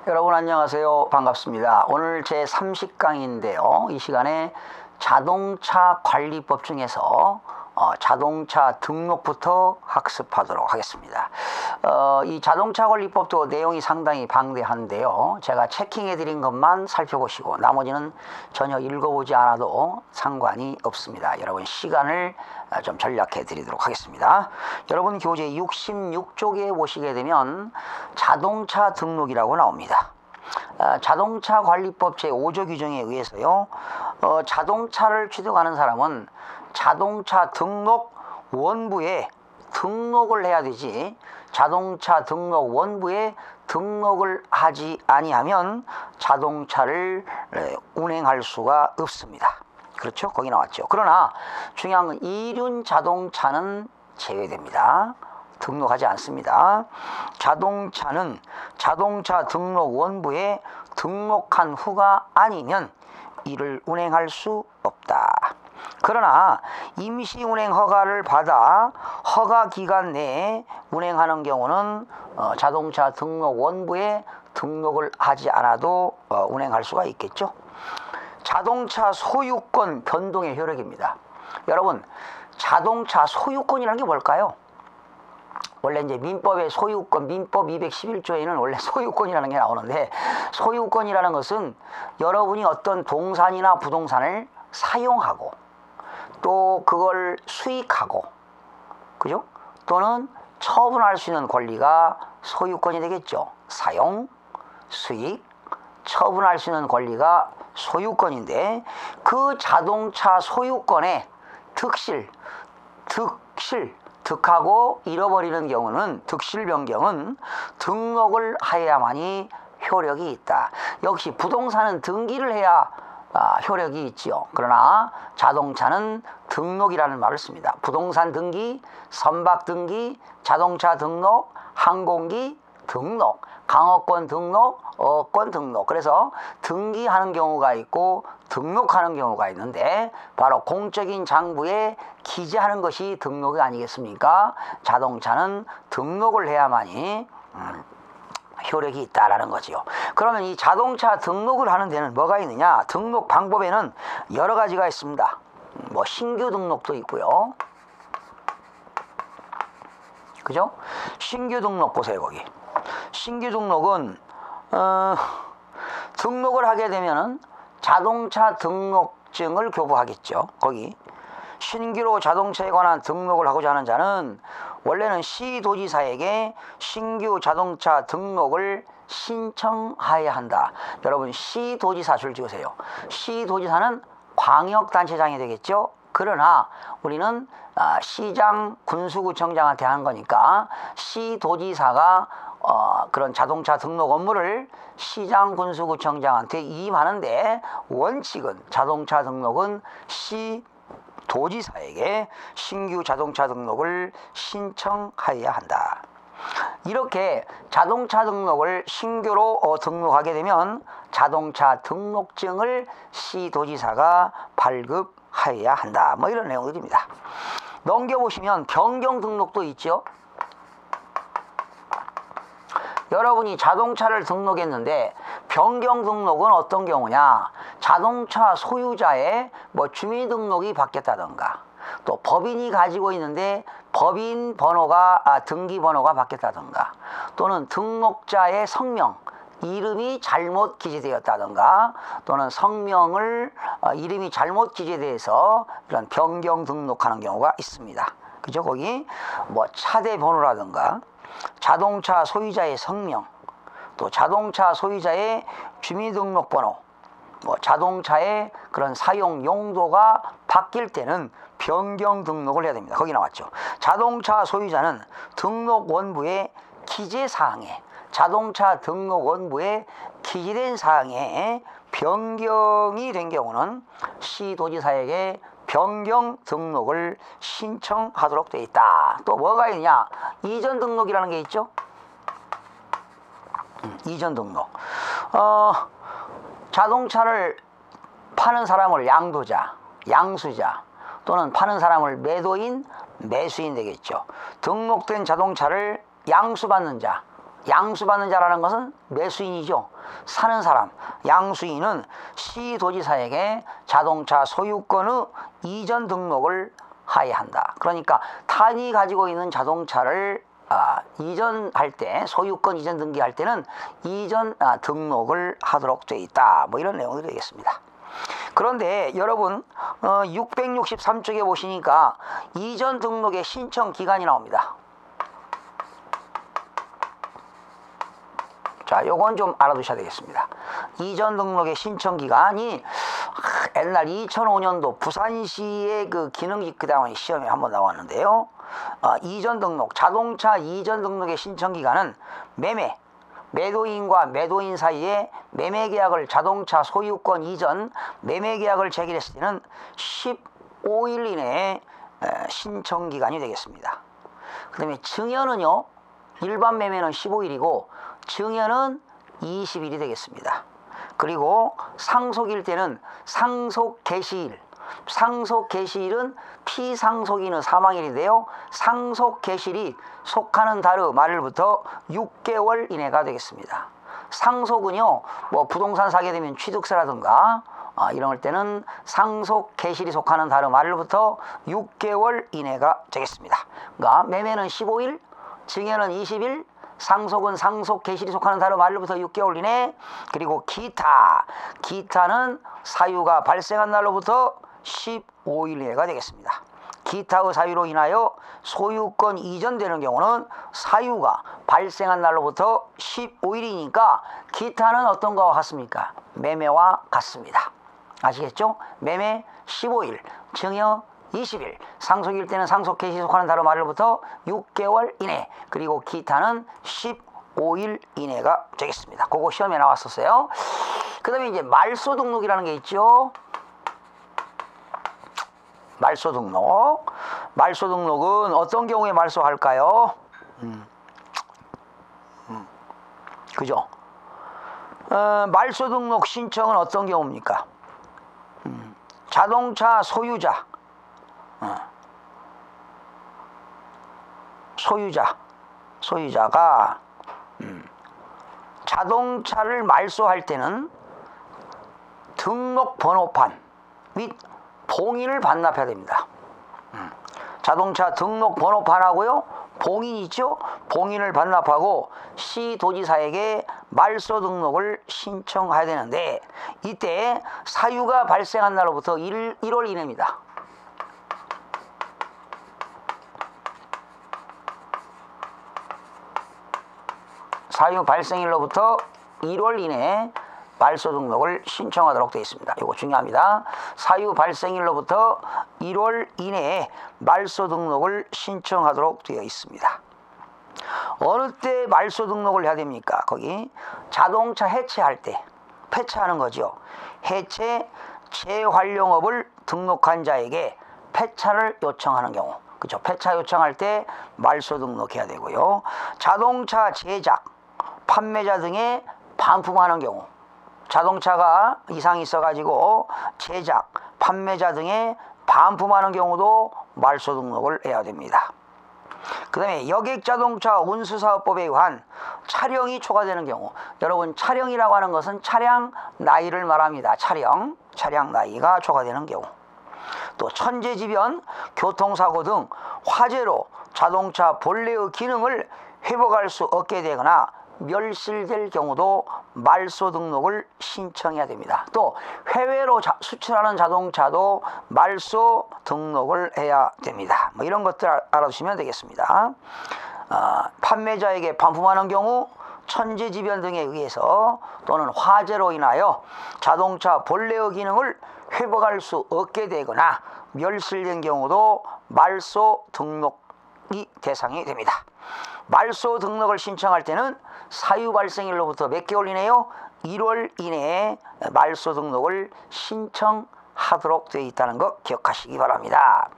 여러분 안녕하세요. 반갑습니다. 오늘 제 30강인데요. 이 시간에 자동차 관리법 중에서 자동차 등록부터 학습하도록 하겠습니다. 이 자동차 관리법도 내용이 상당히 방대한데요. 제가 체킹해 드린 것만 살펴보시고 나머지는 전혀 읽어보지 않아도 상관이 없습니다. 여러분 시간을 좀 전략해 드리도록 하겠습니다. 여러분 교재 66쪽에 보시게 되면 자동차 등록이라고 나옵니다. 자동차 관리법 제5조 규정에 의해서요, 자동차를 취득하는 사람은 자동차 등록 원부에 등록을 해야 되지, 자동차 등록 원부에 등록을 하지 아니하면 자동차를 운행할 수가 없습니다. 그렇죠? 거기 나왔죠. 그러나 중요한 건 이륜 자동차는 제외됩니다. 등록하지 않습니다. 자동차는 자동차 등록 원부에 등록한 후가 아니면 이를 운행할 수 없다. 그러나 임시 운행 허가를 받아 허가 기간 내에 운행하는 경우는 자동차 등록 원부에 등록을 하지 않아도 운행할 수가 있겠죠. 자동차 소유권 변동의 효력입니다. 여러분, 자동차 소유권이라는 게 뭘까요? 원래 이제 민법의 소유권, 민법 211조에는 원래 소유권이라는 게 나오는데, 소유권이라는 것은 여러분이 어떤 동산이나 부동산을 사용하고 또 그걸 수익하고, 그죠? 또는 처분할 수 있는 권리가 소유권이 되겠죠. 사용, 수익, 처분할 수 있는 권리가 소유권인데, 그 자동차 소유권의 득하고 잃어버리는 경우는, 득실 변경은 등록을 하여야만이 효력이 있다. 역시 부동산은 등기를 해야 효력이 있지요. 그러나 자동차는 등록이라는 말을 씁니다. 부동산 등기, 선박 등기, 자동차 등록, 항공기 등록, 강업권 등록, 어권 등록. 그래서 등기하는 경우가 있고 등록하는 경우가 있는데, 바로 공적인 장부에 기재하는 것이 등록이 아니겠습니까? 자동차는 등록을 해야만이 효력이 있다라는 거지요. 그러면 이 자동차 등록을 하는 데는 뭐가 있느냐? 등록 방법에는 여러 가지가 있습니다. 뭐 신규 등록도 있고요. 그죠? 신규 등록 보세요, 거기. 신규 등록은 등록을 하게 되면은 자동차 등록증을 교부하겠죠. 거기 신규로 자동차에 관한 등록을 하고자 하는 자는 원래는 시도지사에게 신규 자동차 등록을 신청하여야 한다. 여러분 시도지사 줄 찍으세요. 시도지사는 광역단체장이 되겠죠. 그러나 우리는 시장, 군수구청장한테 하는 거니까 시도지사가 그런 자동차 등록 업무를 시장, 군수구청장한테 이임하는데, 원칙은 자동차 등록은 시도지사에게 신규 자동차 등록을 신청하여야 한다. 이렇게 자동차 등록을 신규로 등록하게 되면 자동차 등록증을 시도지사가 발급하여야 한다. 뭐 이런 내용들입니다. 넘겨보시면 변경 등록도 있죠. 여러분이 자동차를 등록했는데 변경 등록은 어떤 경우냐? 자동차 소유자의 뭐 주민등록이 바뀌었다던가, 또 법인이 가지고 있는데 법인 번호가 등기번호가 바뀌었다던가, 또는 등록자의 성명, 이름이 잘못 기재되었다던가, 또는 성명을 이름이 잘못 기재돼서 이런 변경 등록하는 경우가 있습니다. 그죠? 거기 뭐 차대 번호라든가 자동차 소유자의 성명, 또 자동차 소유자의 주민등록번호, 뭐 자동차의 그런 사용 용도가 바뀔 때는 변경 등록을 해야 됩니다. 거기 나왔죠. 자동차 소유자는 등록 원부의 기재 사항에, 자동차 등록 원부에 기재된 사항에 변경이 된 경우는 시도지사에게 변경 등록을 신청하도록 되어 있다. 또 뭐가 있냐? 이전 등록이라는 게 있죠. 이전 등록. 자동차를 파는 사람을 양도자, 양수자, 또는 파는 사람을 매도인, 매수인 되겠죠. 등록된 자동차를 양수받는 자, 양수받는 자라는 것은 매수인이죠. 사는 사람. 양수인은 시도지사에게 자동차 소유권의 이전 등록을 하여야 한다. 그러니까 타인이 가지고 있는 자동차를 이전할 때, 소유권 이전 등기할 때는 이전 등록을 하도록 되어 있다. 뭐 이런 내용이 되겠습니다. 그런데 여러분 663쪽에 보시니까 이전 등록의 신청 기간이 나옵니다. 자, 요건 좀 알아두셔야 되겠습니다. 이전 등록의 신청 기간이 옛날 2005년도 부산시의 그 기능직 그다음에 시험에 한번 나왔는데요. 이전 등록, 자동차 이전 등록의 신청 기간은 매도인과 매도인 사이에 매매계약을 자동차 소유권 이전 매매계약을 체결했을 때는 15일 이내에 신청 기간이 되겠습니다. 그 다음에 증여는요, 일반 매매는 15일이고 증여는 20일이 되겠습니다. 그리고 상속일 때는 상속 개시일, 상속 개시일은 피상속인의 사망일인데요. 상속 개시일이 속하는 달의 말일부터 6개월 이내가 되겠습니다. 상속은요, 뭐 부동산 사게 되면 취득세라든가 이런 때는 상속 개시일이 속하는 달의 말일부터 6개월 이내가 되겠습니다. 그러니까 매매는 15일, 증여는 20일, 상속은 상속 개시일이 속하는 달의 말일부터 6개월 이내, 그리고 기타는 사유가 발생한 날로부터 15일 이내가 되겠습니다. 기타의 사유로 인하여 소유권 이전되는 경우는 사유가 발생한 날로부터 15일이니까 기타는 어떤 거와 같습니까? 매매와 같습니다. 아시겠죠? 매매 15일, 증여 20일, 상속일 때는 상속 개시 속하는 달의 말일부터 6개월 이내, 그리고 기타는 15일 이내가 되겠습니다. 그거 시험에 나왔었어요. 그 다음에 이제 말소 등록이라는 게 있죠. 말소 등록. 말소 등록은 어떤 경우에 말소할까요? 그죠? 말소 등록 신청은 어떤 경우입니까? 자동차 소유자가 자동차를 말소할 때는 등록번호판 및 봉인을 반납해야 됩니다. 자동차 등록번호판하고요, 봉인 있죠? 봉인을 반납하고 시도지사에게 말소 등록을 신청해야 되는데, 이때 사유가 발생한 날로부터 1월 이내입니다. 사유 발생일로부터 1월 이내에 말소 등록을 신청하도록 되어 있습니다. 이거 중요합니다. 사유 발생일로부터 1월 이내에 말소 등록을 신청하도록 되어 있습니다. 어느 때 말소 등록을 해야 됩니까? 거기 자동차 해체할 때, 폐차하는 거죠. 해체 재활용업을 등록한 자에게 폐차를 요청하는 경우, 그렇죠? 폐차 요청할 때 말소 등록해야 되고요. 자동차 제작, 판매자 등에 반품하는 경우, 자동차가 이상이 있어가지고 제작, 판매자 등에 반품하는 경우도 말소 등록을 해야 됩니다. 그 다음에 여객자동차 운수사업법에 의한 차량이 초과되는 경우, 여러분 차량이라고 하는 것은 차량 나이를 말합니다. 차량 나이가 초과되는 경우, 또 천재지변, 교통사고 등 화재로 자동차 본래의 기능을 회복할 수 없게 되거나 멸실될 경우도 말소 등록을 신청해야 됩니다. 또 해외로 수출하는 자동차도 말소 등록을 해야 됩니다. 뭐 이런 것들 알아두시면 되겠습니다. 판매자에게 반품하는 경우 천재지변 등에 의해서 또는 화재로 인하여 자동차 본래의 기능을 회복할 수 없게 되거나 멸실된 경우도 말소 등록이 대상이 됩니다. 말소 등록을 신청할 때는 사유 발생일로부터 몇 개월 이내요? 1월 이내에 말소 등록을 신청하도록 되어 있다는 거 기억하시기 바랍니다.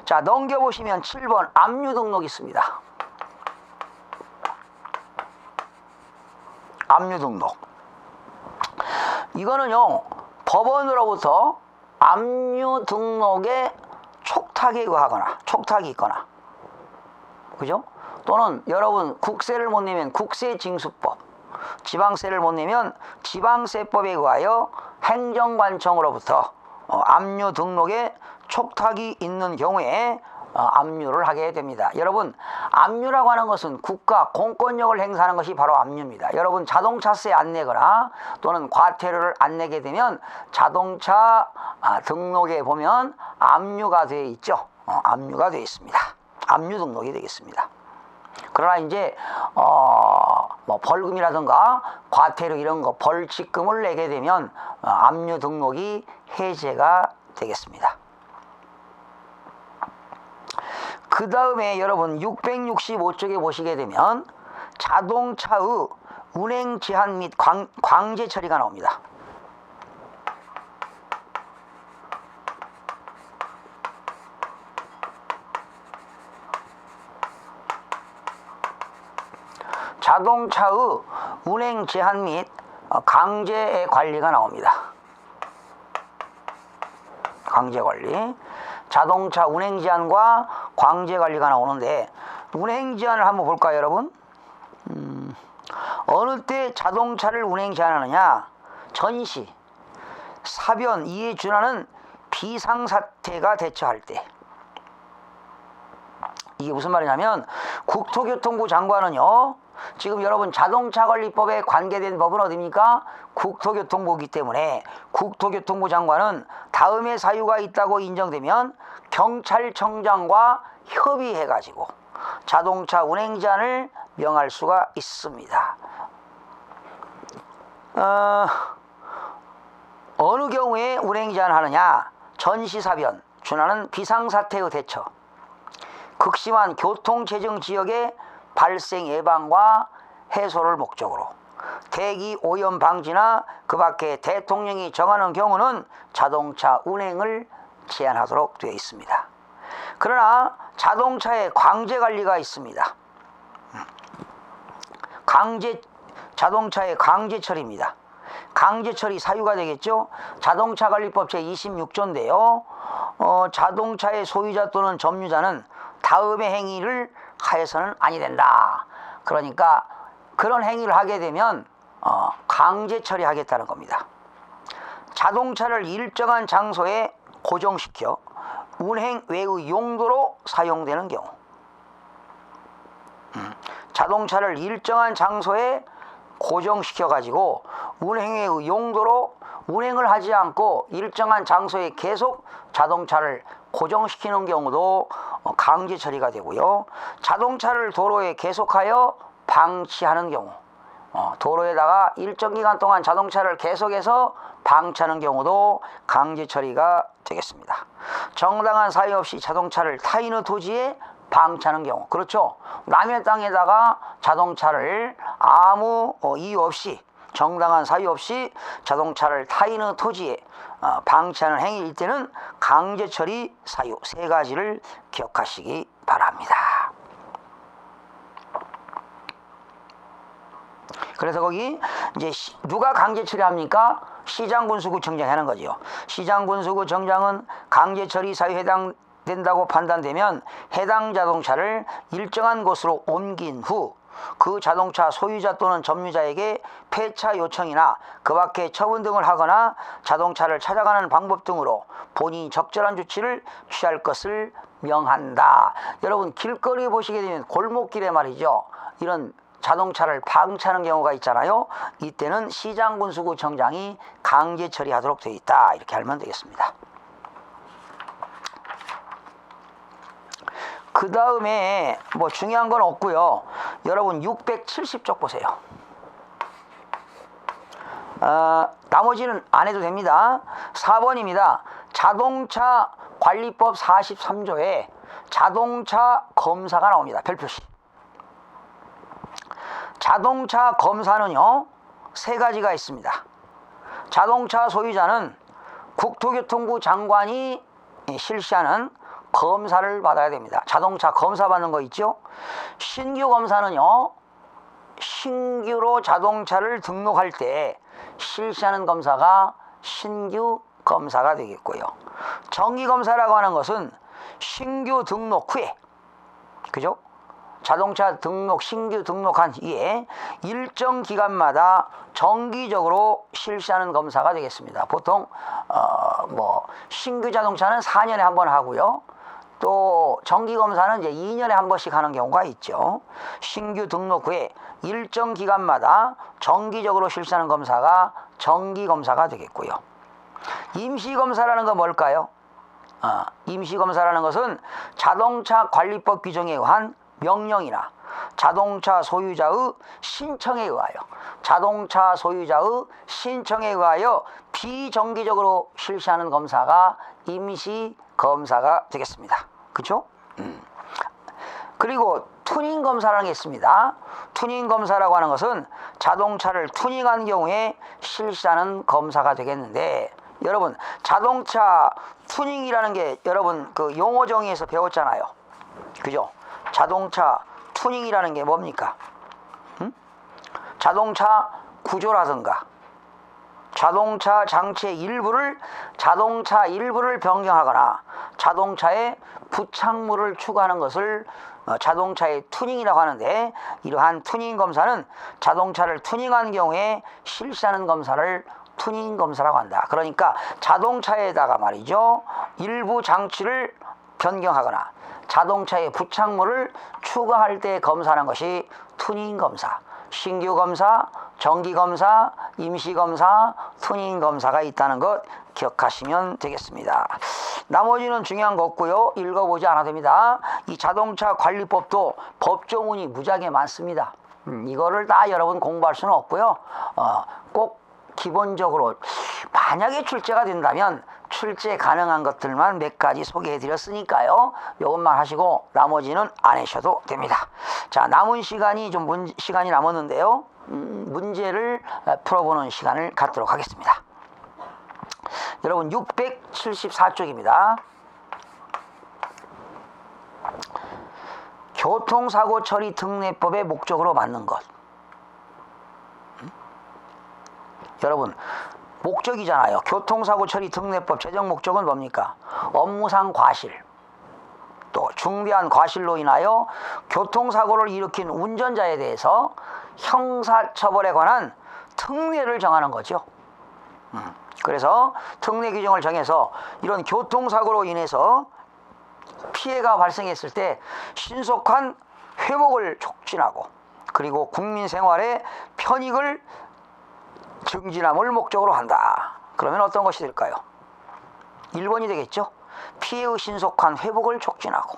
자, 넘겨보시면 7번 압류 등록 있습니다. 압류 등록. 이거는요, 법원으로부터 압류 등록에 촉탁이 있거나, 그죠? 또는 여러분 국세를 못 내면 국세징수법, 지방세를 못 내면 지방세법에 의하여 행정관청으로부터 압류 등록에 촉탁이 있는 경우에 압류를 하게 됩니다. 여러분, 압류라고 하는 것은 국가 공권력을 행사하는 것이 바로 압류입니다. 여러분, 자동차세 안 내거나 또는 과태료를 안 내게 되면 자동차 등록에 보면 압류가 되어 있죠. 압류가 되어 있습니다. 압류 등록이 되겠습니다. 그러나 이제 뭐 벌금이라든가 과태료 이런 거 벌칙금을 내게 되면 압류 등록이 해제가 되겠습니다. 그 다음에 여러분 665쪽에 보시게 되면 자동차의 운행 제한 및 강제 처리가 나옵니다. 자동차의 운행 제한 및 강제 관리가 나옵니다. 강제 관리. 자동차 운행 제한과 강제 관리가 나오는데, 운행 제한을 한번 볼까요, 여러분? 어느 때 자동차를 운행 제한하느냐? 전시, 사변 이에 준하는 비상사태가 대처할 때. 이게 무슨 말이냐면 국토교통부 장관은요, 지금 여러분 자동차관리법에 관계된 법은 어디입니까? 국토교통부이기 때문에 국토교통부 장관은 다음의 사유가 있다고 인정되면 경찰청장과 협의해가지고 자동차 운행 제한을 명할 수가 있습니다. 어느 경우에 운행 제한하느냐? 전시사변, 준하는 비상사태의 대처, 극심한 교통체증 지역의 발생 예방과 해소를 목적으로 대기 오염 방지나 그 밖에 대통령이 정하는 경우는 자동차 운행을 제한하도록 되어 있습니다. 그러나 자동차의 강제 관리가 있습니다. 자동차의 강제 처리입니다. 강제 처리 사유가 되겠죠. 자동차관리법 제26조인데요. 자동차의 소유자 또는 점유자는 다음의 행위를 하여서는 아니 된다. 그러니까 그런 행위를 하게 되면 강제 처리하겠다는 겁니다. 자동차를 일정한 장소에 고정시켜 운행 외의 용도로 사용되는 경우, 자동차를 일정한 장소에 고정시켜 가지고 운행 외의 용도로 운행을 하지 않고 일정한 장소에 계속 자동차를 고정시키는 경우도 강제 처리가 되고요. 자동차를 도로에 계속하여 방치하는 경우, 도로에다가 일정 기간 동안 자동차를 계속해서 방치하는 경우도 강제 처리가 되겠습니다. 정당한 사유 없이 자동차를 타인의 토지에 방치하는 경우, 그렇죠. 남의 땅에다가 자동차를 아무 이유 없이, 정당한 사유 없이 자동차를 타인의 토지에 방치하는 행위일 때는 강제 처리 사유 세 가지를 기억하시기 바랍니다. 그래서 거기 이제 누가 강제 처리합니까? 시장군수구청장이 하는 거죠. 시장군수구청장은 강제 처리 사유에 해당된다고 판단되면 해당 자동차를 일정한 곳으로 옮긴 후 그 자동차 소유자 또는 점유자에게 폐차 요청이나 그 밖에 처분 등을 하거나 자동차를 찾아가는 방법 등으로 본인이 적절한 조치를 취할 것을 명한다. 여러분 길거리에 보시게 되면 골목길에 말이죠, 이런 자동차를 방치하는 경우가 있잖아요. 이때는 시장군수구청장이 강제 처리하도록 되어 있다. 이렇게 알면 되겠습니다. 그 다음에 뭐 중요한 건 없고요. 여러분 670쪽 보세요. 나머지는 안 해도 됩니다. 4번입니다. 자동차 관리법 43조에 자동차 검사가 나옵니다. 별표시. 자동차 검사는요, 세 가지가 있습니다. 자동차 소유자는 국토교통부 장관이 실시하는 검사를 받아야 됩니다. 자동차 검사 받는 거 있죠? 신규 검사는요, 신규로 자동차를 등록할 때 실시하는 검사가 신규 검사가 되겠고요. 정기 검사라고 하는 것은 신규 등록 후에, 그죠? 자동차 등록, 신규 등록한 뒤에 일정 기간마다 정기적으로 실시하는 검사가 되겠습니다. 보통 신규 자동차는 4년에 한 번 하고요. 또 정기 검사는 이제 2년에 한 번씩 하는 경우가 있죠. 신규 등록 후에 일정 기간마다 정기적으로 실시하는 검사가 정기 검사가 되겠고요. 임시 검사라는 건 뭘까요? 임시 검사라는 것은 자동차 관리법 규정에 의한 명령이나 자동차 소유자의 신청에 의하여 비정기적으로 실시하는 검사가 임시 검사가 되겠습니다. 그렇죠? 그리고 투닝 검사라는 게 있습니다. 투닝 검사라고 하는 것은 자동차를 투닝한 경우에 실시하는 검사가 되겠는데, 여러분 자동차 투닝이라는 게 여러분 그 용어 정의에서 배웠잖아요. 그죠? 자동차 투닝이라는 게 뭡니까? 자동차 구조라든가 자동차 장치의 일부를 변경하거나 자동차에 부착물을 추가하는 것을 자동차의 투닝이라고 하는데, 이러한 투닝 검사는 자동차를 투닝한 경우에 실시하는 검사를 투닝 검사라고 한다. 그러니까 자동차에다가 말이죠, 일부 장치를 변경하거나 자동차에 부착물을 추가할 때 검사하는 것이 투닝 검사. 신규 검사, 정기 검사, 임시 검사, 투닝 검사가 있다는 것 기억하시면 되겠습니다. 나머지는 중요한 거 없고요. 읽어보지 않아도 됩니다. 이 자동차 관리법도 법조문이 무지하게 많습니다. 이거를 다 여러분 공부할 수는 없고요. 꼭 기본적으로 만약에 출제가 된다면 출제 가능한 것들만 몇 가지 소개해 드렸으니까요. 이것만 하시고 나머지는 안 하셔도 됩니다. 자, 남은 시간이 시간이 남았는데요. 문제를 풀어보는 시간을 갖도록 하겠습니다. 여러분 674쪽입니다. 교통사고 처리 특례법의 목적으로 맞는 것. 여러분 목적이잖아요. 교통사고 처리 특례법 제정 목적은 뭡니까? 업무상 과실, 또 중대한 과실로 인하여 교통사고를 일으킨 운전자에 대해서 형사처벌에 관한 특례를 정하는 거죠. 그래서 특례 규정을 정해서 이런 교통사고로 인해서 피해가 발생했을 때 신속한 회복을 촉진하고, 그리고 국민 생활의 편익을 증진함을 목적으로 한다. 그러면 어떤 것이 될까요? 1번이 되겠죠. 피해의 신속한 회복을 촉진하고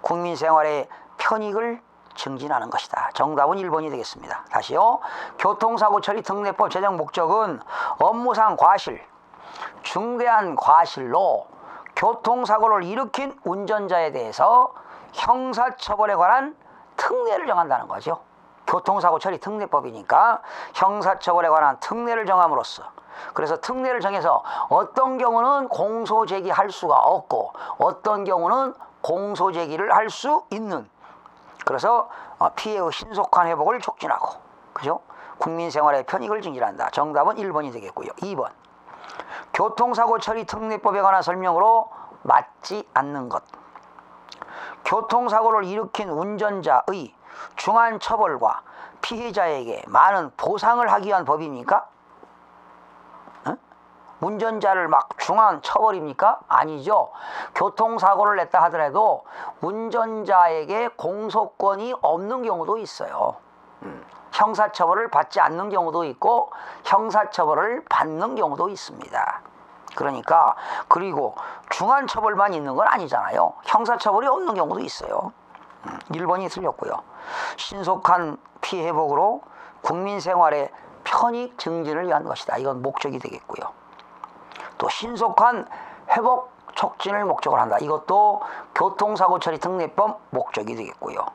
국민 생활의 편익을 증진하는 것이다. 정답은 1번이 되겠습니다. 다시요. 교통사고 처리 특례법 제정 목적은 업무상 과실, 중대한 과실로 교통사고를 일으킨 운전자에 대해서 형사처벌에 관한 특례를 정한다는 거죠. 교통사고 처리 특례법이니까 형사처벌에 관한 특례를 정함으로써, 그래서 특례를 정해서 어떤 경우는 공소제기할 수가 없고 어떤 경우는 공소제기를 할 수 있는, 그래서 피해의 신속한 회복을 촉진하고, 그죠? 국민 생활의 편익을 증진한다. 정답은 1번이 되겠고요. 2번. 교통사고 처리 특례법에 관한 설명으로 맞지 않는 것. 교통사고를 일으킨 운전자의 중한 처벌과 피해자에게 많은 보상을 하기 위한 법입니까? 운전자를 막 중한 처벌입니까? 아니죠. 교통사고를 냈다 하더라도 운전자에게 공소권이 없는 경우도 있어요. 형사처벌을 받지 않는 경우도 있고 형사처벌을 받는 경우도 있습니다. 그러니까, 그리고 중한 처벌만 있는 건 아니잖아요. 형사처벌이 없는 경우도 있어요. 1번이 틀렸고요. 신속한 피해 회복으로 국민 생활의 편익 증진을 위한 것이다. 이건 목적이 되겠고요. 또 신속한 회복 촉진을 목적으로 한다. 이것도 교통사고 처리 특례법 목적이 되겠고요.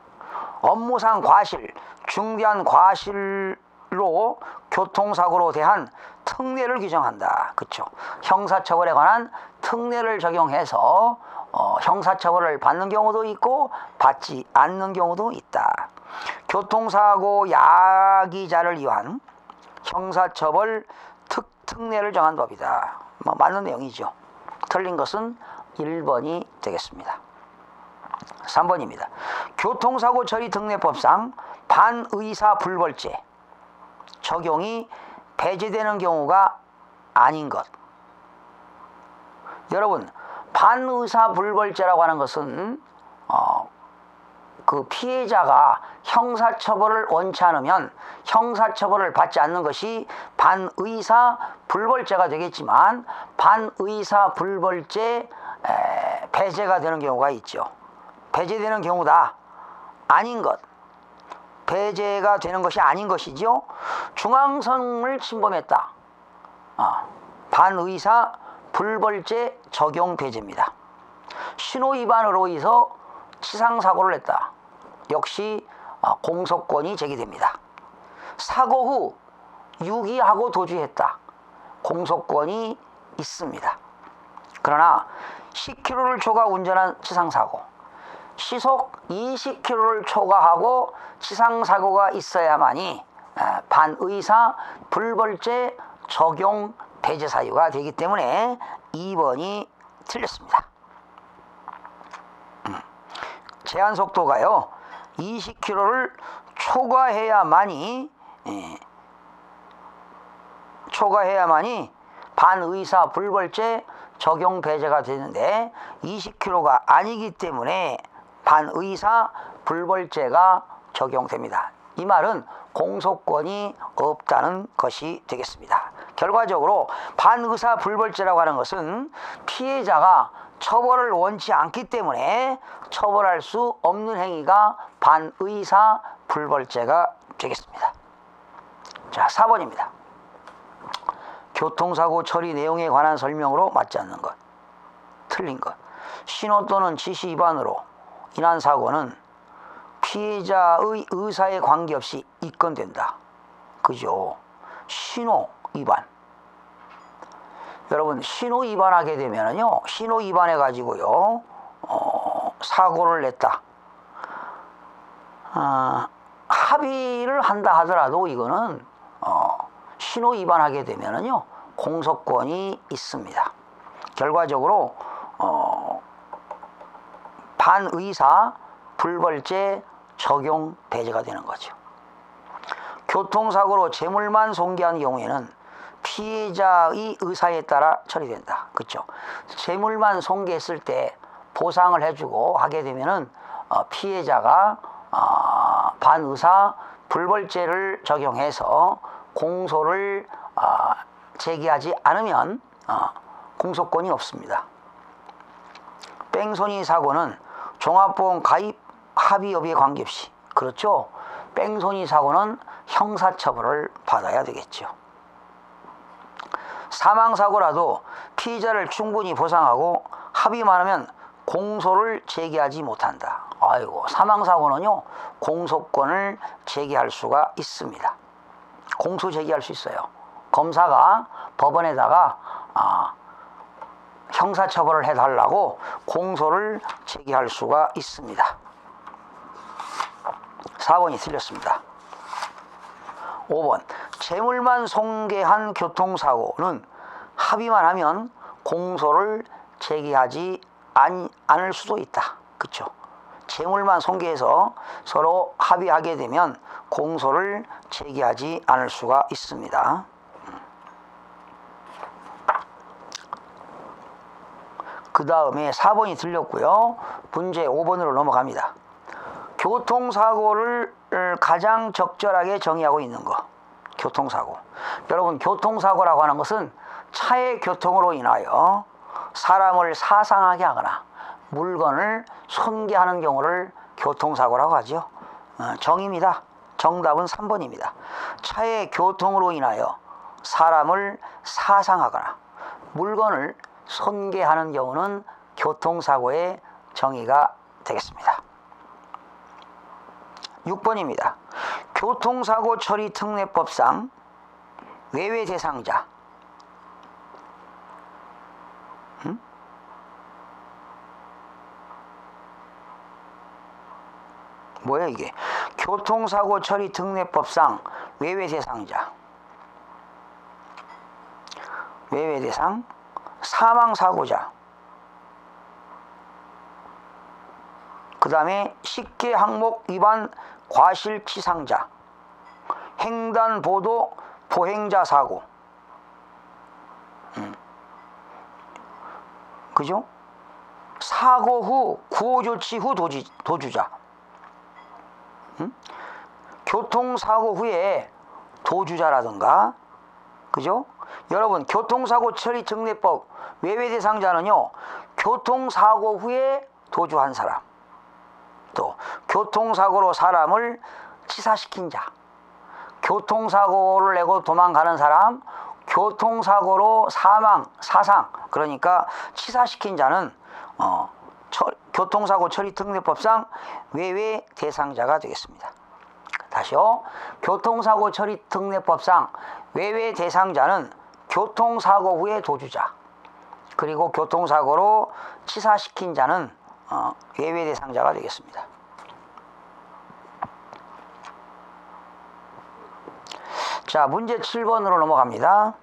업무상 과실, 중대한 과실로 교통사고로 대한 특례를 규정한다. 그렇죠? 형사처벌에 관한 특례를 적용해서 형사처벌을 받는 경우도 있고 받지 않는 경우도 있다. 교통사고 야기자를 위한 형사처벌 특례를 정한 법이다. 맞는 내용이죠. 틀린 것은 1번이 되겠습니다. 3번입니다. 교통사고 처리 특례법상 반의사 불벌죄 적용이 배제되는 경우가 아닌 것. 여러분, 반의사 불벌죄라고 하는 것은 그 피해자가 형사처벌을 원치 않으면 형사처벌을 받지 않는 것이 반의사 불벌죄가 되겠지만, 반의사 불벌죄 배제가 되는 경우가 있죠. 배제되는 경우다. 아닌 것. 배제가 되는 것이 아닌 것이죠. 중앙선을 침범했다. 반의사 불벌죄 적용 배제입니다. 신호 위반으로 인해서 치상사고를 냈다. 역시 공소권이 제기됩니다. 사고 후 유기하고 도주했다. 공소권이 있습니다. 그러나 10km를 초과 운전한 치상사고, 시속 20km를 초과하고 치상사고가 있어야만이 반의사 불벌죄 적용 배제 사유가 되기 때문에 2번이 틀렸습니다. 제한속도가요 20km를 초과해야만이 반의사 불벌죄 적용 배제가 되는데, 20km가 아니기 때문에 반의사 불벌죄가 적용됩니다. 이 말은 공소권이 없다는 것이 되겠습니다. 결과적으로 반의사 불벌죄라고 하는 것은 피해자가 처벌을 원치 않기 때문에 처벌할 수 없는 행위가 반의사 불벌죄가 되겠습니다. 자, 4번입니다. 교통사고 처리 내용에 관한 설명으로 맞지 않는 것. 틀린 것. 신호 또는 지시 위반으로 인한 사고는 피해자의 의사에 관계없이 입건된다. 그죠? 신호 위반. 여러분, 신호 위반하게 되면은요, 신호 위반해 가지고요 사고를 냈다. 합의를 한다 하더라도 이거는 신호 위반하게 되면은요 공소권이 있습니다. 결과적으로 반의사 불벌죄 적용 배제가 되는 거죠. 교통사고로 재물만 손괴한 경우에는 피해자의 의사에 따라 처리된다. 그렇죠? 재물만 손괴했을 때 보상을 해주고 하게 되면은 피해자가 반의사 불벌죄를 적용해서 공소를 제기하지 않으면 공소권이 없습니다. 뺑소니 사고는 종합보험 가입 합의 여부에 관계없이, 그렇죠? 뺑소니 사고는 형사처벌을 받아야 되겠죠. 사망사고라도 피해자를 충분히 보상하고 합의만 하면 공소를 제기하지 못한다. 아이고, 사망사고는요 공소권을 제기할 수가 있습니다. 공소 제기할 수 있어요. 검사가 법원에다가 형사처벌을 해달라고 공소를 제기할 수가 있습니다. 4번이 틀렸습니다. 5번. 재물만 손괴한 교통사고는 합의만 하면 공소를 제기하지 않을 수도 있다. 그렇죠? 재물만 손괴해서 서로 합의하게 되면 공소를 제기하지 않을 수가 있습니다. 그 다음에 4번이 틀렸고요. 문제 5번으로 넘어갑니다. 교통사고를 가장 적절하게 정의하고 있는 것. 교통사고. 여러분, 교통사고라고 하는 것은 차의 교통으로 인하여 사람을 사상하게 하거나 물건을 손괴하는 경우를 교통사고라고 하죠. 정의입니다. 정답은 3번입니다. 차의 교통으로 인하여 사람을 사상하거나 물건을 손괴하는 경우는 교통사고의 정의가 되겠습니다. 6번입니다. 교통사고 처리 특례법상 외외 대상자. 뭐야 이게? 교통사고 처리 특례법상 외외 대상자. 외외 대상 사망사고자, 그 다음에 식계 항목 위반 과실치상자, 횡단보도 보행자 사고, 그죠? 사고 후 구호조치 후 도주자, 교통사고 후에 도주자라든가, 그죠? 여러분, 교통사고 처리 특례법 외외 대상자는요, 교통사고 후에 도주한 사람, 또 교통사고로 사람을 치사시킨 자, 교통사고를 내고 도망가는 사람, 교통사고로 사상, 그러니까 치사시킨 자는 교통사고 처리 특례법상 외외 대상자가 되겠습니다. 다시요. 교통사고 처리 특례법상 외외 대상자는 교통사고 후에 도주자, 그리고 교통사고로 치사시킨 자는 외외 대상자가 되겠습니다. 자, 문제 7번으로 넘어갑니다.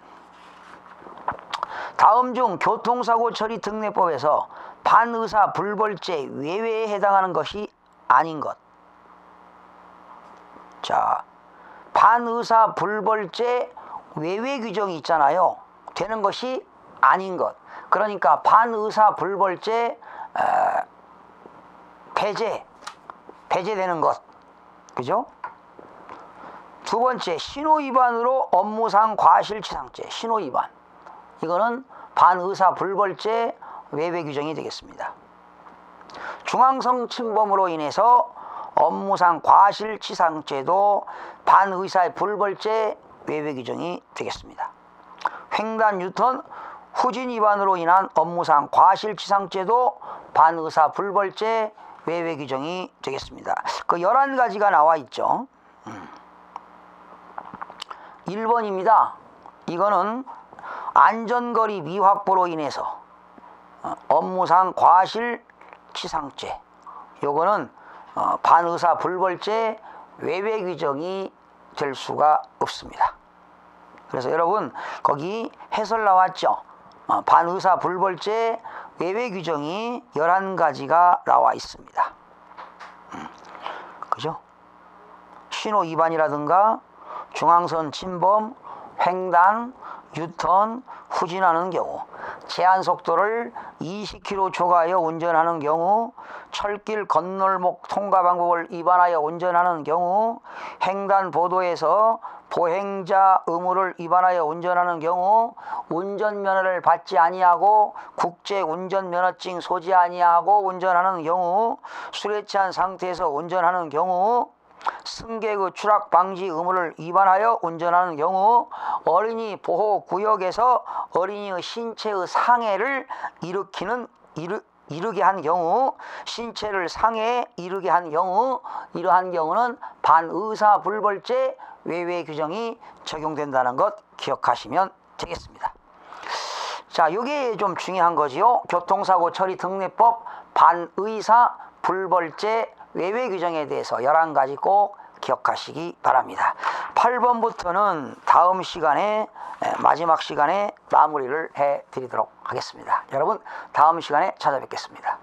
다음 중 교통사고 처리 특례법에서 반의사 불벌죄 외외에 해당하는 것이 아닌 것. 자, 반의사 불벌죄 외외 규정이 있잖아요. 되는 것이 아닌 것. 그러니까 반의사 불벌죄 배제되는 것. 그죠? 두 번째, 신호위반으로 업무상 과실치상죄. 신호위반. 이거는 반의사 불벌죄 외외 규정이 되겠습니다. 중앙성 침범으로 인해서 업무상 과실치상죄도 반의사의 불벌죄 외외 규정이 되겠습니다. 횡단 유턴 후진 위반으로 인한 업무상 과실치상죄도 반의사 불벌죄 외외 규정이 되겠습니다. 그 11가지가 나와 있죠. 1번입니다. 이거는 안전거리 미확보로 인해서 업무상 과실치상죄, 요거는 반의사 불벌죄 외외 규정이 될 수가 없습니다. 그래서 여러분, 거기 해설 나왔죠. 반의사 불벌죄 외외 규정이 11가지가 나와 있습니다. 그죠? 신호 위반이라든가 중앙선 침범, 횡단, 유턴, 후진하는 경우, 제한 속도를 20km 초과하여 운전하는 경우, 철길 건널목 통과 방법을 위반하여 운전하는 경우, 횡단보도에서 보행자 의무를 위반하여 운전하는 경우, 운전면허를 받지 아니하고 국제운전면허증 소지 아니하고 운전하는 경우, 술에 취한 상태에서 운전하는 경우, 승객의 추락 방지 의무를 위반하여 운전하는 경우, 어린이 보호구역에서 어린이의 신체의 상해를 이르게 한 경우, 신체를 상해에 이르게 한 경우, 이러한 경우는 반의사 불벌죄 외외 규정이 적용된다는 것 기억하시면 되겠습니다. 자, 이게 좀 중요한 거지요. 교통사고 처리 특례법 반의사 불벌죄 외외 규정에 대해서 11가지 꼭 기억하시기 바랍니다. 8번부터는 다음 시간에, 마지막 시간에 마무리를 해드리도록 하겠습니다. 여러분, 다음 시간에 찾아뵙겠습니다.